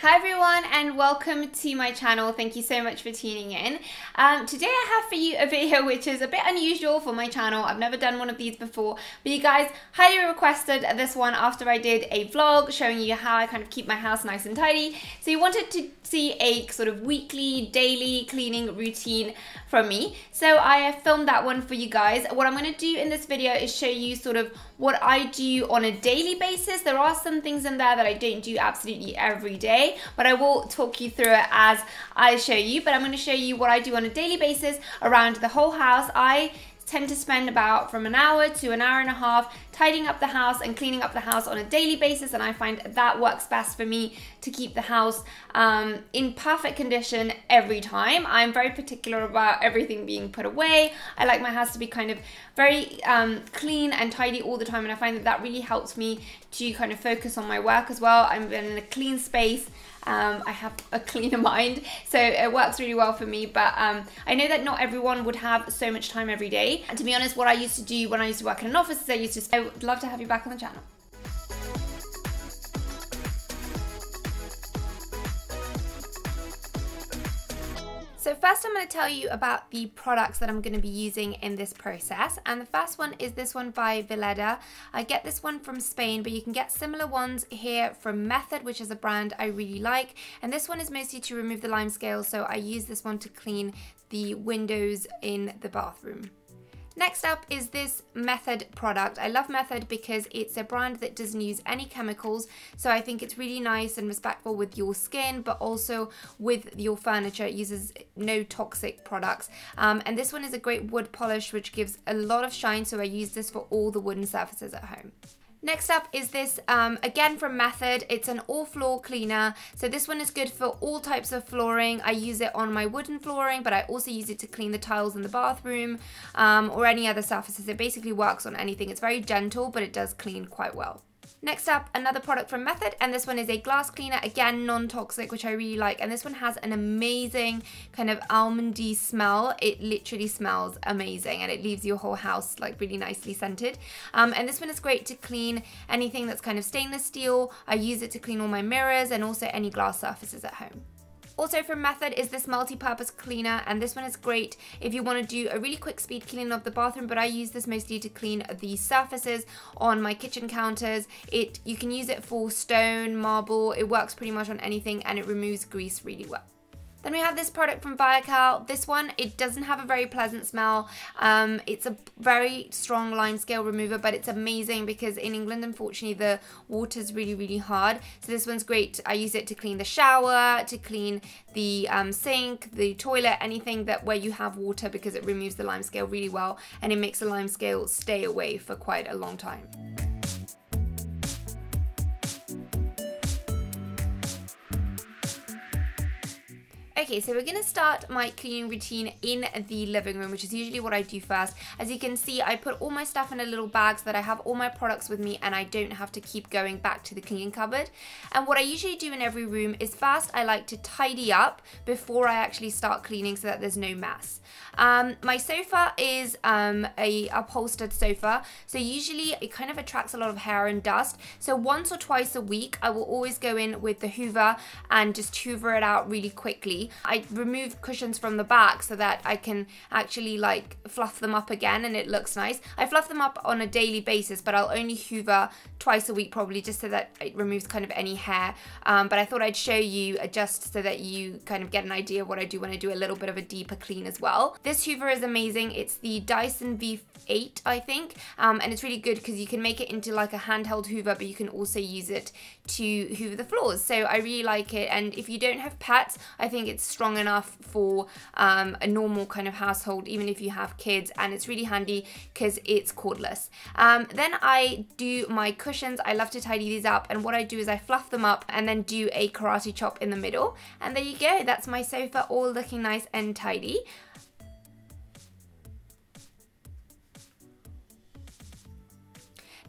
Hi everyone and welcome to my channel. Thank you so much for tuning in. Today I have for you a video which is a bit unusual for my channel. I've never done one of these before, but you guys highly requested this one after I did a vlog showing you how I kind of keep my house nice and tidy. So you wanted to see a sort of weekly, daily cleaning routine from me. So I filmed that one for you guys. What I'm going to do in this video is show you sort of what I do on a daily basis. There are some things in there that I don't do absolutely every day, but I will talk you through it as I show you. But I'm going to show you what I do on a daily basis around the whole house. I tend to spend about from an hour to an hour and a half tidying up the house and cleaning up the house on a daily basis, and I find that works best for me to keep the house in perfect condition every time. I'm very particular about everything being put away. I like my house to be kind of very clean and tidy all the time, and I find that that really helps me to kind of focus on my work as well. I'm in a clean space. I have a cleaner mind, so it works really well for me, but I know that not everyone would have so much time every day. And to be honest, what I used to do when I used to work in an office is I would love to have you back on the channel. So first I'm going to tell you about the products that I'm going to be using in this process, and the first one is this one by Veleda. I get this one from Spain, but you can get similar ones here from Method, which is a brand I really like, and this one is mostly to remove the lime scale, so I use this one to clean the windows in the bathroom. Next up is this Method product. I love Method because it's a brand that doesn't use any chemicals, so I think it's really nice and respectful with your skin, but also with your furniture. It uses no toxic products. And this one is a great wood polish which gives a lot of shine, so I use this for all the wooden surfaces at home. Next up is this, again from Method. It's an all floor cleaner. So this one is good for all types of flooring. I use it on my wooden flooring, but I also use it to clean the tiles in the bathroom or any other surfaces. It basically works on anything. It's very gentle, but it does clean quite well. Next up, another product from Method, and this one is a glass cleaner, again non-toxic, which I really like, and this one has an amazing kind of almondy smell. It literally smells amazing, and it leaves your whole house like really nicely scented. And this one is great to clean anything that's kind of stainless steel. I use it to clean all my mirrors and also any glass surfaces at home. Also from Method is this multi-purpose cleaner, and this one is great if you want to do a really quick speed cleaning of the bathroom, but I use this mostly to clean the surfaces on my kitchen counters. You can use it for stone, marble, it works pretty much on anything, and it removes grease really well. Then we have this product from Viacal. This one, it doesn't have a very pleasant smell. It's a very strong lime scale remover, but it's amazing because in England, unfortunately, the water's really, really hard. So this one's great. I use it to clean the shower, to clean the sink, the toilet, anything that where you have water, because it removes the lime scale really well, and it makes the lime scale stay away for quite a long time. Okay, so we're going to start my cleaning routine in the living room, which is usually what I do first. As you can see, I put all my stuff in a little bag so that I have all my products with me and I don't have to keep going back to the cleaning cupboard. And what I usually do in every room is first I like to tidy up before I actually start cleaning so that there's no mess. My sofa is a upholstered sofa, so usually it kind of attracts a lot of hair and dust. So once or twice a week, I will always go in with the Hoover and just hoover it out really quickly. I remove cushions from the back so that I can actually like fluff them up again and it looks nice. I fluff them up on a daily basis, but I'll only hoover twice a week probably, just so that it removes kind of any hair. But I thought I'd show you just so that you kind of get an idea of what I do when I do a little bit of a deeper clean as well. This Hoover is amazing. It's the Dyson V8, I think, and it's really good because you can make it into like a handheld Hoover, but you can also use it to hoover the floors. So I really like it, and if you don't have pets, I think it's strong enough for a normal kind of household, even if you have kids, and it's really handy because it's cordless. Then I do my cushions. I love to tidy these up, and what I do is I fluff them up and then do a karate chop in the middle, and there you go. That's my sofa all looking nice and tidy.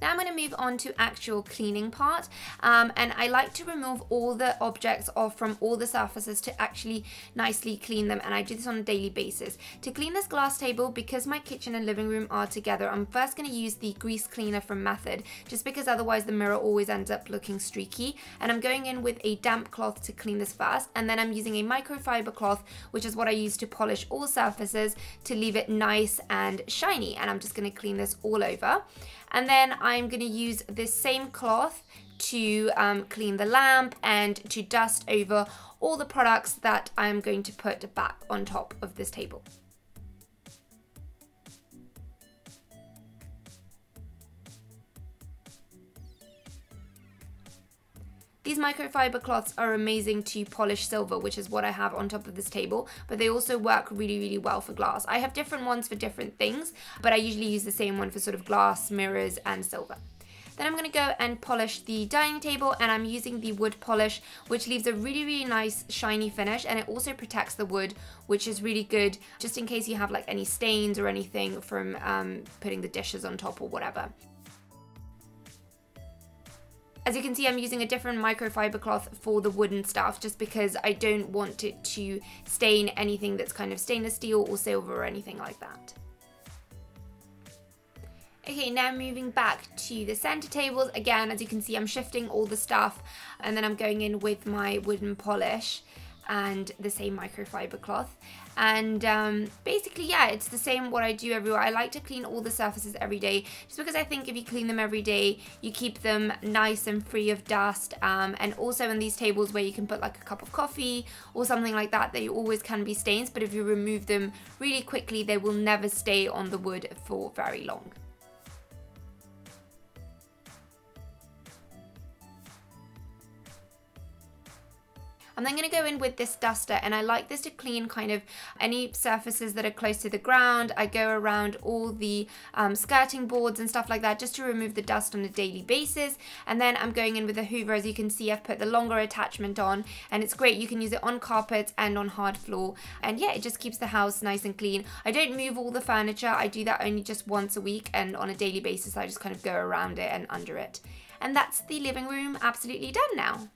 Now I'm going to move on to actual cleaning part, and I like to remove all the objects off from all the surfaces to actually nicely clean them, and I do this on a daily basis. To clean this glass table, because my kitchen and living room are together, I'm first going to use the grease cleaner from Method, just because otherwise the mirror always ends up looking streaky, and I'm going in with a damp cloth to clean this first, and then I'm using a microfiber cloth, which is what I use to polish all surfaces to leave it nice and shiny, and I'm just going to clean this all over. And then I'm going to use this same cloth to clean the lamp and to dust over all the products that I'm going to put back on top of this table. These microfiber cloths are amazing to polish silver, which is what I have on top of this table, but they also work really, really well for glass. I have different ones for different things, but I usually use the same one for sort of glass, mirrors, and silver. Then I'm going to go and polish the dining table, and I'm using the wood polish, which leaves a really, really nice shiny finish, and it also protects the wood, which is really good just in case you have like any stains or anything from putting the dishes on top or whatever. As you can see, I'm using a different microfiber cloth for the wooden stuff just because I don't want it to stain anything that's kind of stainless steel or silver or anything like that. Okay, now moving back to the center tables. Again, as you can see, I'm shifting all the stuff, and then I'm going in with my wooden polish and the same microfiber cloth. And basically, yeah, it's the same what I do everywhere. I like to clean all the surfaces every day just because I think if you clean them every day, you keep them nice and free of dust. And also in these tables where you can put like a cup of coffee or something like that, they always can be stains, but if you remove them really quickly, they will never stay on the wood for very long. I'm then going to go in with this duster, and I like this to clean kind of any surfaces that are close to the ground. I go around all the skirting boards and stuff like that just to remove the dust on a daily basis. And then I'm going in with a hoover. As you can see, I've put the longer attachment on, and it's great. You can use it on carpets and on hard floor, and yeah, it just keeps the house nice and clean. I don't move all the furniture. I do that only just once a week, and on a daily basis I just kind of go around it and under it. And that's the living room absolutely done now.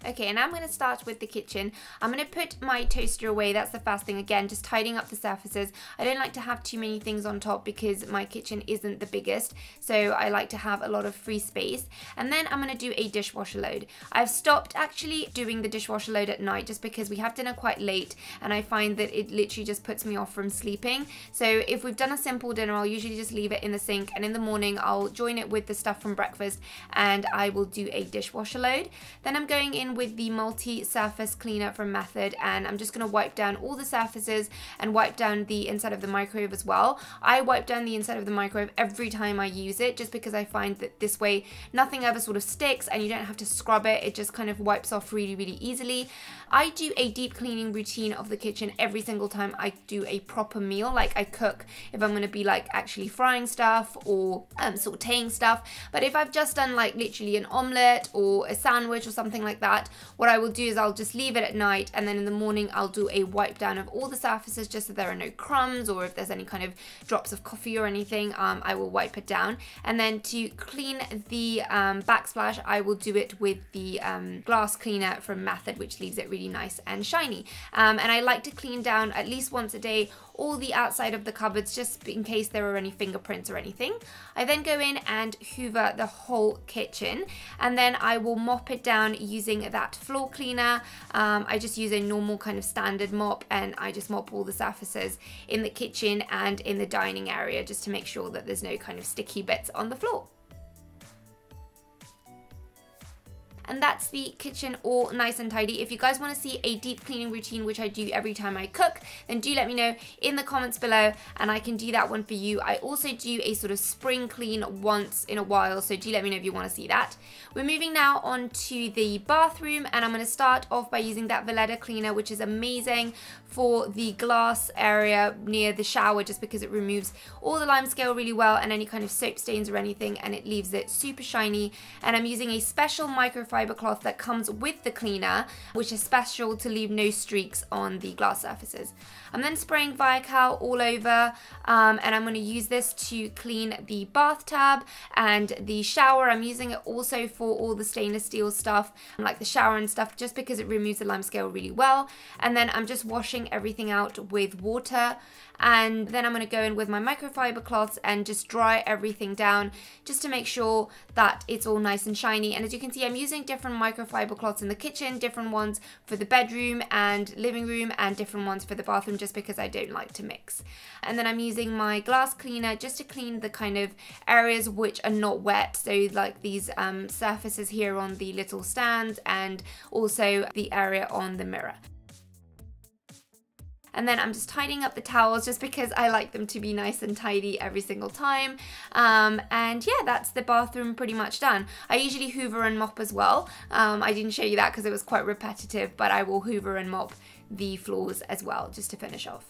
Okay, and now I'm going to start with the kitchen. I'm going to put my toaster away. That's the first thing. Again, just tidying up the surfaces. I don't like to have too many things on top because my kitchen isn't the biggest, so I like to have a lot of free space. And then I'm going to do a dishwasher load. I've stopped actually doing the dishwasher load at night just because we have dinner quite late, and I find that it literally just puts me off from sleeping. So if we've done a simple dinner, I'll usually just leave it in the sink, and in the morning I'll join it with the stuff from breakfast and I will do a dishwasher load. Then I'm going in with the multi-surface cleaner from Method, and I'm just going to wipe down all the surfaces and wipe down the inside of the microwave as well. I wipe down the inside of the microwave every time I use it just because I find that this way nothing ever sort of sticks and you don't have to scrub it. It just kind of wipes off really, really easily. I do a deep cleaning routine of the kitchen every single time I do a proper meal. Like I cook if I'm going to be like actually frying stuff or sauteing stuff. But if I've just done like literally an omelette or a sandwich or something like that, what I will do is I'll just leave it at night, and then in the morning I'll do a wipe down of all the surfaces just so there are no crumbs, or if there's any kind of drops of coffee or anything, I will wipe it down. And then to clean the backsplash, I will do it with the glass cleaner from Method, which leaves it really nice and shiny. And I like to clean down at least once a day all the outside of the cupboards just in case there are any fingerprints or anything. I then go in and hoover the whole kitchen, and then I will mop it down using that floor cleaner. I just use a normal kind of standard mop, and I just mop all the surfaces in the kitchen and in the dining area just to make sure that there's no kind of sticky bits on the floor. And that's the kitchen all nice and tidy. If you guys want to see a deep cleaning routine, which I do every time I cook, then do let me know in the comments below and I can do that one for you. I also do a sort of spring clean once in a while, so do let me know if you want to see that. We're moving now on to the bathroom, and I'm going to start off by using that Velleda cleaner, which is amazing for the glass area near the shower just because it removes all the limescale really well and any kind of soap stains or anything, and it leaves it super shiny. And I'm using a special microfiber microfiber cloth that comes with the cleaner, which is special to leave no streaks on the glass surfaces. I'm then spraying Viacal all over, and I'm going to use this to clean the bathtub and the shower. I'm using it also for all the stainless steel stuff, like the shower and stuff, just because it removes the lime scale really well. And then I'm just washing everything out with water. And then I'm going to go in with my microfiber cloths and just dry everything down just to make sure that it's all nice and shiny. And as you can see, I'm using different microfiber cloths in the kitchen, different ones for the bedroom and living room, and different ones for the bathroom, just because I don't like to mix. And then I'm using my glass cleaner just to clean the kind of areas which are not wet, so like these surfaces here on the little stands and also the area on the mirror. And then I'm just tidying up the towels just because I like them to be nice and tidy every single time. And yeah, that's the bathroom pretty much done. I usually hoover and mop as well. I didn't show you that because it was quite repetitive, but I will hoover and mop the floors as well just to finish off.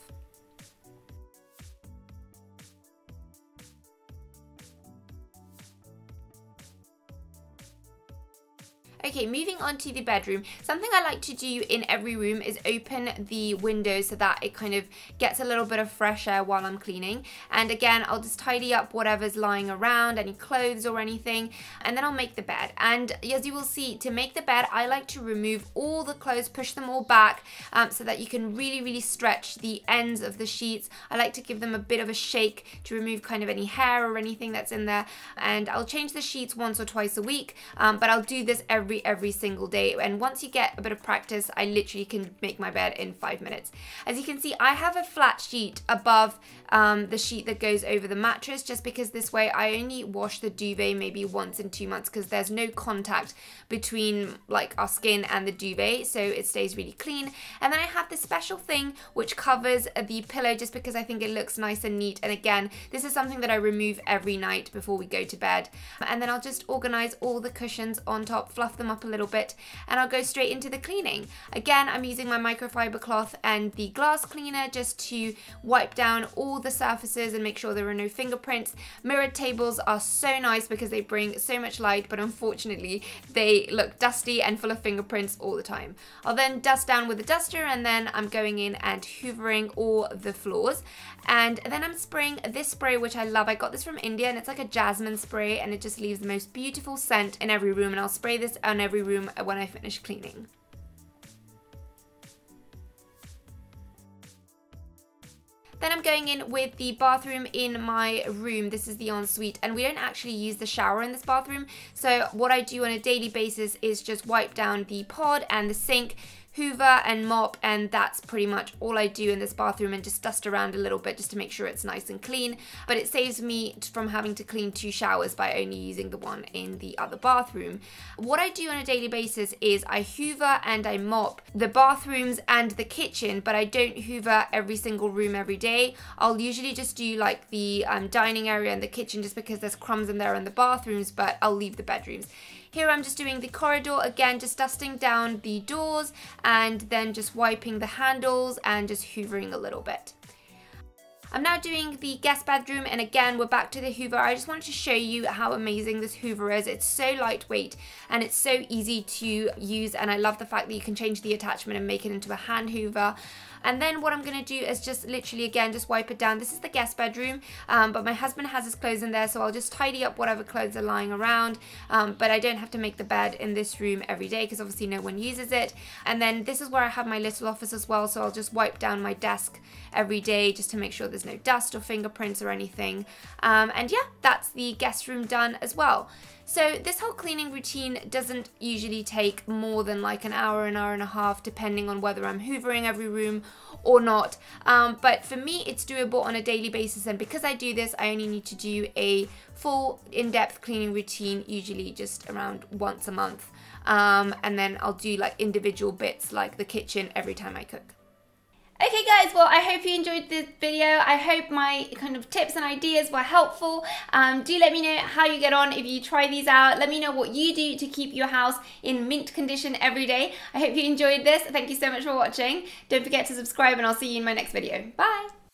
Okay, moving on to the bedroom. Something I like to do in every room is open the windows so that it kind of gets a little bit of fresh air while I'm cleaning. And again, I'll just tidy up whatever's lying around, any clothes or anything, and then I'll make the bed. And as you will see, to make the bed, I like to remove all the clothes, push them all back, so that you can really stretch the ends of the sheets. I like to give them a bit of a shake to remove kind of any hair or anything that's in there. And I'll change the sheets once or twice a week, but I'll do this every single day. And once you get a bit of practice, I literally can make my bed in 5 minutes. As you can see, I have a flat sheet above the sheet that goes over the mattress, just because this way I only wash the duvet maybe once in 2 months, because there's no contact between like our skin and the duvet, so it stays really clean. And then I have this special thing which covers the pillow, just because I think it looks nice and neat. And again, this is something that I remove every night before we go to bed. And then I'll just organize all the cushions on top, fluff them up a little bit, and I'll go straight into the cleaning. Again, I'm using my microfiber cloth and the glass cleaner just to wipe down all the surfaces and make sure there are no fingerprints. Mirrored tables are so nice because they bring so much light, but unfortunately they look dusty and full of fingerprints all the time. I'll then dust down with a duster, and then I'm going in and hoovering all the floors. And then I'm spraying this spray, which I love. I got this from India, and it's like a jasmine spray, and it just leaves the most beautiful scent in every room. And I'll spray this on every room when I finish cleaning. Then I'm going in with the bathroom in my room. This is the ensuite, and we don't actually use the shower in this bathroom. So what I do on a daily basis is just wipe down the pod and the sink, hoover and mop, and that's pretty much all I do in this bathroom, and just dust around a little bit just to make sure it's nice and clean. But it saves me from having to clean 2 showers by only using the one in the other bathroom. What I do on a daily basis is I hoover and I mop the bathrooms and the kitchen, but I don't hoover every single room every day. I'll usually just do like the dining area and the kitchen, just because there's crumbs in there in the bathrooms, but I'll leave the bedrooms. Here I'm just doing the corridor, again just dusting down the doors and then just wiping the handles and just hoovering a little bit. I'm now doing the guest bedroom, and again we're back to the hoover. I just wanted to show you how amazing this hoover is. It's so lightweight and it's so easy to use, and I love the fact that you can change the attachment and make it into a hand hoover. And then what I'm going to do is just literally again just wipe it down. This is the guest bedroom, but my husband has his clothes in there, so I'll just tidy up whatever clothes are lying around, but I don't have to make the bed in this room every day because obviously no one uses it. And then this is where I have my little office as well, so I'll just wipe down my desk every day just to make sure there's no dust or fingerprints or anything. And yeah, that's the guest room done as well. So this whole cleaning routine doesn't usually take more than like an hour and a half, depending on whether I'm hoovering every room or not. But for me, it's doable on a daily basis, and because I do this, I only need to do a full in-depth cleaning routine, usually just around once a month. And then I'll do like individual bits like the kitchen every time I cook. Okay guys, well I hope you enjoyed this video. I hope my kind of tips and ideas were helpful. Do let me know how you get on if you try these out. Let me know what you do to keep your house in mint condition every day. I hope you enjoyed this. Thank you so much for watching. Don't forget to subscribe, and I'll see you in my next video. Bye!